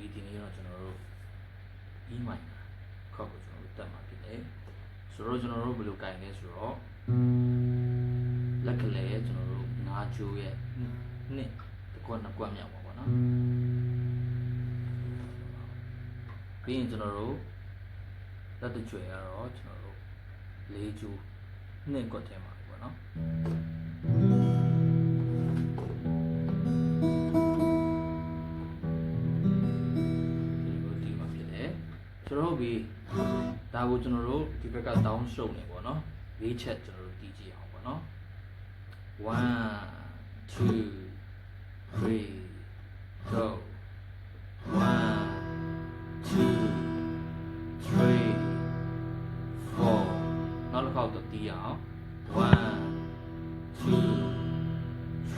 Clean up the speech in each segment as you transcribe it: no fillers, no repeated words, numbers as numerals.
ပြီးဒီနေ့တော့ကျွန်တော်တို့ E minor ခောက်ကိုကျွန်တော်တို့တက်မှာဖြစ်တယ်ဆိုတော့ကျွန်တော်တို့ဘယ်လိုကင်လဲဆိုတော့လက်ကလေးရဲ့ကျွန်တော်တို့9ကျိုးရဲ့နှစ်တစ်ခွက်နှစ်ခွက်မြောက်ပါပေါ့နော်ပြီးရင်ကျွန်တော်တို့လက်တကြွယ်ကတော့ကျွန်တော်တို့4ကျိုးနှစ်ခွက်ထဲမှာပေါ့နော်ကျွန်တော်တို့ဒီဒါကိုကျွန်တော်တို့ဒီဘက်ကတောင်းရှုံနေပေါ့နော်၄ချက်ကျွန်တော်တို့တီးကြည့်အောင်ပေါ့နော်1 2 3 go 1 2 3 4နောက်တစ်ခေါက်တော့တီးအောင်1 2 3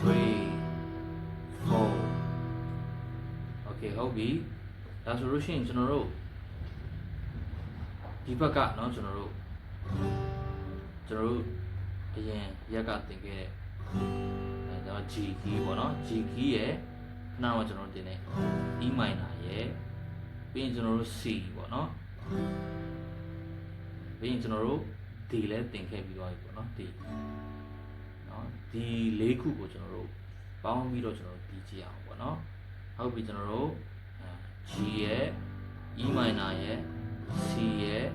4 okay ဟုတ်ပြီဒါဆိုလို့ရှိရင်ကျွန်တော်တို့ဒီဘက်ကเนาะကျွန်တော်တို့အရင်ရက်ကသင်ခဲ့တဲ့ဒါ G key ပေါ့เนาะ G key ရဲ့နောက်တော့ကျွန်တော်တင်တဲ့ E minor ရဲ့ပြီးရင်ကျွန်တော်တို့ C ပေါ့เนาะပြီးရင်ကျွန်တော်တို့ D လည်းသင်ခဲ့ပြီးသွားပြီပေါ့เนาะ D เนาะဒီ၄ခုကိုကျွန်တော်တို့ပေါင်းပြီးတော့ကျွန်တော်တို့တီးကြည့်အောင်ပေါ့เนาะဟုတ်ပြီကျွန်တော်တို့ G ရဲ့ E minor ရဲ့ C ရဲ့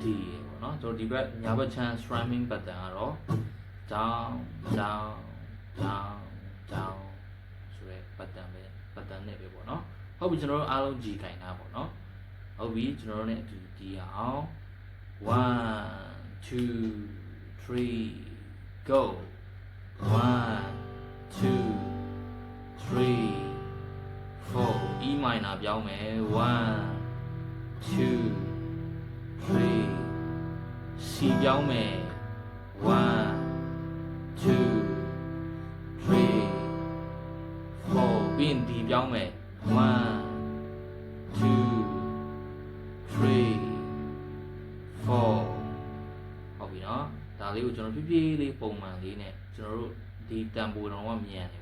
D ရဲ့ပေါ့နော်ကျွန်တော်ဒီဘက်ညာဘက်ချမ်း strumming pattern ကတော့ down down down down ဆိုတဲ့ pattern နဲ့ပဲပေါ့နော်ဟုတ်ပြီကျွန်တော်တို့အားလုံး G ခိုင်တာပေါ့နော်ဟုတ်ပြီကျွန်တော်တို့ ਨੇ အတူတီးအောင်1 2 3 go 1 2 3 4 E minor ပြောင်းမယ်1 2 3 C ပြောင်းမယ်1 2 3 4ပြီးရင် D ပြောင်းမယ်1 2 3 4ဟုတ်ပြီနော်ဒါလေးကိုကျွန်တော်ဖြည်းဖြည်းလေးပုံမှန်လေးနဲ့ကျွန်တော်တို့ဒီတန်ပိုတော့မြင်ရတယ်